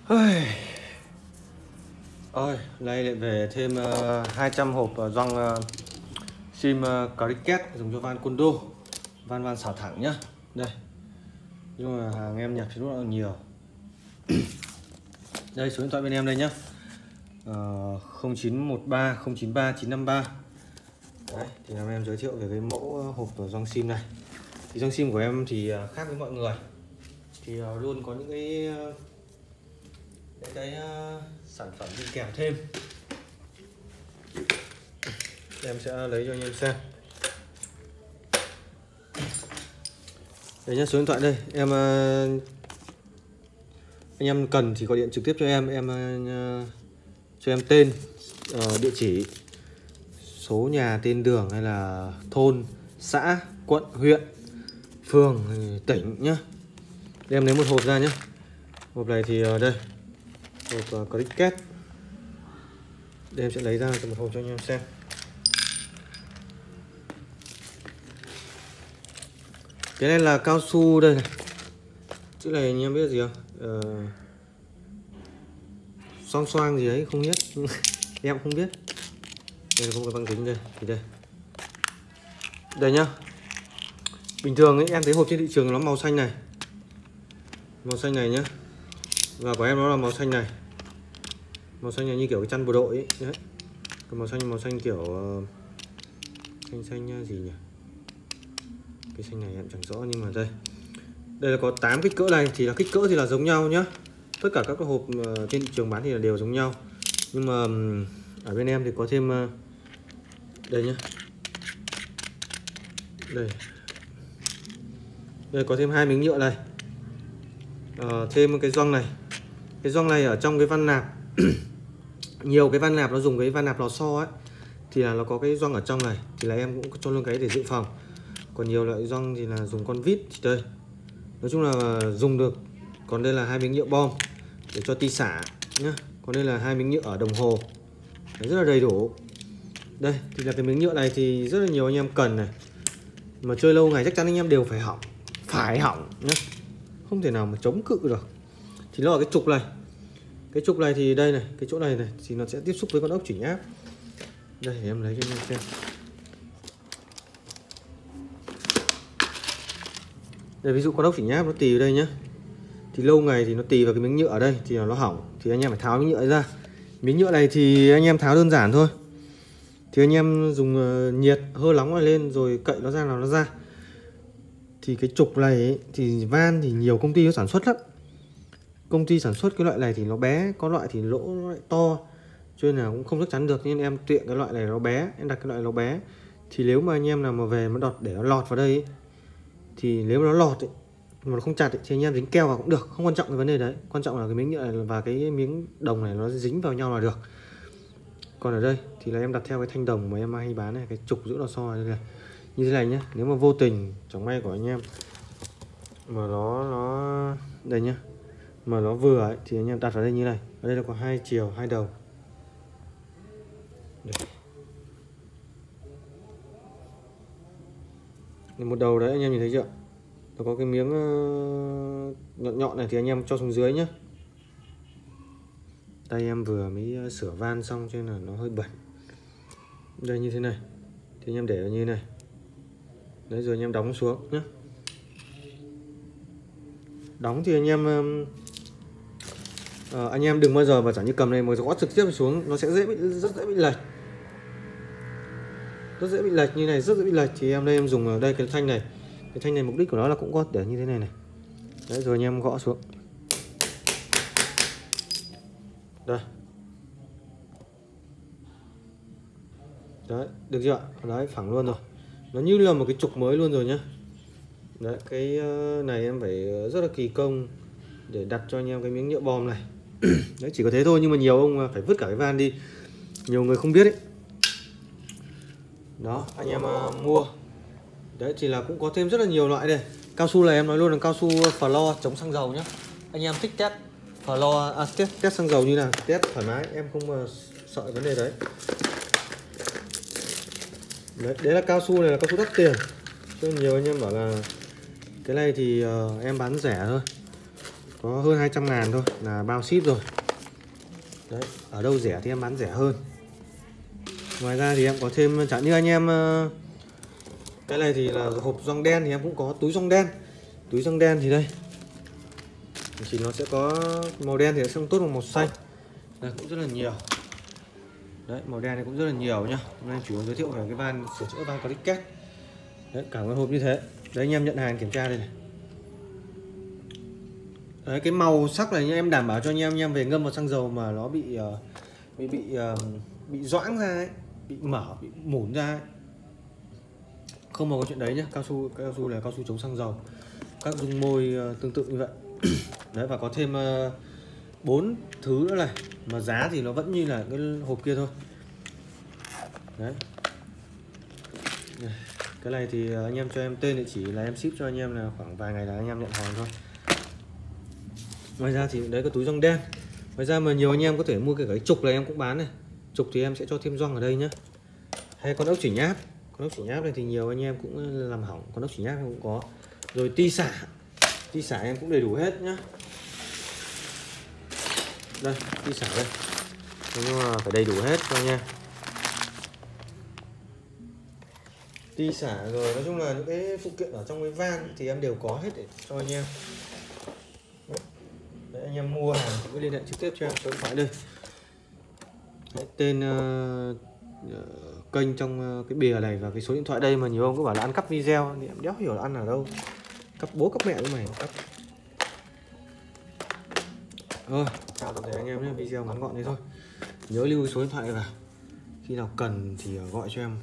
Ôi, nay lại về thêm 200 hộp gioăng sim Cricket dùng cho van Condo, van xả thẳng nhá. Đây, nhưng mà hàng em nhập thì rất là nhiều. Đây số điện thoại bên em đây nhá, 0913 093 953. Đấy, thì làm em giới thiệu về cái mẫu hộp gioăng sim này. Thì gioăng sim của em thì khác với mọi người, thì luôn có những cái sản phẩm đi kèm thêm. Em sẽ lấy cho anh em xem. Đây nhá, số điện thoại đây. Anh em cần thì gọi điện trực tiếp cho em cho em tên, địa chỉ, số nhà, tên đường hay là thôn, xã, quận, huyện, phường, tỉnh nhá. Để em lấy một hộp ra nhé. Hộp này thì đây, hộp Cricket. Đây em sẽ lấy ra cho một hộp cho anh em xem. Cái này là cao su đây này. Chữ này anh em biết gì không? Xoang xoang gì đấy không biết. Em không biết. Đây là không có băng dính đây. Thì đây. Đây nhá. Bình thường ấy, em thấy hộp trên thị trường nó màu xanh này. Màu xanh này nhá. Và của em nó là màu xanh này. Màu xanh này như kiểu cái chăn bộ đội ấy. Đấy. Cái màu xanh kiểu xanh gì nhỉ? Cái xanh này em chẳng rõ, nhưng mà đây là có 8 kích cỡ này, thì là kích cỡ thì là giống nhau nhá. Tất cả các cái hộp trên thị trường bán thì là đều giống nhau, nhưng mà ở bên em thì có thêm đây nhá. Đây có thêm 2 miếng nhựa này, thêm cái gioăng này. Cái gioăng này ở trong cái van nạp nhiều cái van nạp nó dùng cái van nạp lò xo ấy, thì là nó có cái gioăng ở trong này, thì là em cũng cho luôn cái để dự phòng. Còn nhiều loại gioăng thì là dùng con vít, thì đây nói chung là dùng được. Còn đây là 2 miếng nhựa bom để cho ti xả nhá. Còn đây là 2 miếng nhựa ở đồng hồ. Đấy, rất là đầy đủ. Đây thì là cái miếng nhựa này thì rất là nhiều anh em cần này, mà chơi lâu ngày chắc chắn anh em đều phải hỏng nhá, không thể nào mà chống cự được. Thì nó ở cái trục này. Cái trục này thì đây này, cái chỗ này thì nó sẽ tiếp xúc với con ốc chỉnh áp. Đây để em lấy cho anh em xem. Đây, ví dụ con ốc chỉnh áp nó tì vào đây nhá, thì lâu ngày thì nó tì vào cái miếng nhựa ở đây thì nó hỏng, thì anh em phải tháo miếng nhựa ra. Miếng nhựa này thì anh em tháo đơn giản thôi, thì anh em dùng nhiệt hơi nóng này lên rồi cậy nó ra, nào nó ra. Thì cái trục này ấy, thì van thì nhiều công ty nó sản xuất lắm. Công ty sản xuất cái loại này thì nó bé, có loại thì lỗ nó lại to, cho nên là cũng không chắc chắn được. Nên em tiện cái loại này nó bé, em đặt cái loại nó bé. Thì nếu mà anh em nào mà về nó đọt để nó lọt vào đây ấy, thì nếu mà nó lọt ấy, mà nó không chặt ấy, thì anh em dính keo vào cũng được, không quan trọng cái vấn đề đấy. Quan trọng là cái miếng nhựa này và cái miếng đồng này nó dính vào nhau là được. Còn ở đây thì là em đặt theo cái thanh đồng mà em hay bán này, cái trục giữ lò xo này, như thế này nhá. Nếu mà vô tình chẳng may của anh em mà nó đây nhá, mà nó vừa ấy, thì anh em đặt vào đây như này. Ở đây là có 2 chiều 2 đầu. Đây. Một đầu đấy anh em nhìn thấy chưa? Nó có cái miếng nhọn nhọn này thì anh em cho xuống dưới nhá. Tay em vừa mới sửa van xong cho nên là nó hơi bẩn. Đây như thế này thì anh em để như thế này. Đấy, rồi anh em đóng xuống nhé. Đóng thì anh em đừng bao giờ mà chẳng như cầm này mà gõ trực tiếp xuống, nó sẽ rất dễ bị lệch. Rất dễ bị lệch như này, rất dễ bị lệch. Thì em đây em dùng ở đây cái thanh này. Cái thanh này mục đích của nó là cũng có để như thế này này. Đấy, rồi anh em gõ xuống. Đây. Đấy, được chưa? Đấy, phẳng luôn rồi. Nó như là một cái trục mới luôn rồi nhá. Đấy, cái này em phải rất là kỳ công để đặt cho anh em cái miếng nhựa bom này. Đấy, chỉ có thế thôi, nhưng mà nhiều ông phải vứt cả cái van đi. Nhiều người không biết ấy. Đó, anh em mua. Đấy, thì là cũng có thêm rất là nhiều loại đây. Cao su này em nói luôn là cao su Flo chống xăng dầu nhá. Anh em thích test Flo, test xăng dầu như nào, test thoải mái, em không sợ vấn đề đấy. Đấy là cao su này là cao su đắt tiền. Cho nên nhiều anh em bảo là cái này thì em bán rẻ thôi. có hơn 200 ngàn thôi là bao ship rồi. Đấy, ở đâu rẻ thì em bán rẻ hơn. Ngoài ra thì em có thêm, chẳng như anh em cái này thì là hộp gioăng đen thì em cũng có túi gioăng đen. Túi gioăng đen thì đây thì nó sẽ có màu đen thì nó sẽ không tốt bằng màu xanh. Đây cũng rất là nhiều. Đấy, màu đen này cũng rất là nhiều nhá. Hôm nay chủ yếu giới thiệu về cái van sửa chữa van cricket. Đấy, cả cái hộp như thế. Đấy, anh em nhận hàng kiểm tra đây này. Đấy, cái màu sắc này em đảm bảo cho anh em về ngâm vào xăng dầu mà nó bị doãng ra ấy, bị mở, bị mủn ra ấy. Không có chuyện đấy nhá. Cao su là cao su chống xăng dầu. Các dung môi tương tự như vậy. Đấy, và có thêm 4 thứ nữa này, mà giá thì nó vẫn như là cái hộp kia thôi. Đấy. Cái này thì anh em cho em tên địa chỉ là em ship cho anh em, là khoảng vài ngày là anh em nhận hàng thôi. Ngoài ra thì đấy, có túi gioăng đen. Ngoài ra mà nhiều anh em có thể mua cái trục này em cũng bán này. Trục thì em sẽ cho thêm gioăng ở đây nhá. Hay con ốc chỉ nháp. Con ốc chỉ nháp này thì nhiều anh em cũng làm hỏng, con ốc chỉ nháp em cũng có. Rồi ti xả em cũng đầy đủ hết nhá. Đây, ti xả đây. Nhưng mà phải đầy đủ hết cho nha. Ti xả rồi, nói chung là những cái phụ kiện ở trong cái van thì em đều có hết để cho anh em. Đấy, anh em mua hàng thì cứ liên hệ trực tiếp cho em số điện thoại đây. Đấy, tên kênh trong cái bìa này và cái số điện thoại đây, mà nhiều ông cứ bảo là ăn cắp video thì em đéo hiểu là ăn ở đâu. Cắp bố cắp mẹ của mày cắp. Chào tất cả anh em nhé, video ngắn gọn thế thôi. Nhớ lưu số điện thoại vào. Khi nào cần thì gọi cho em.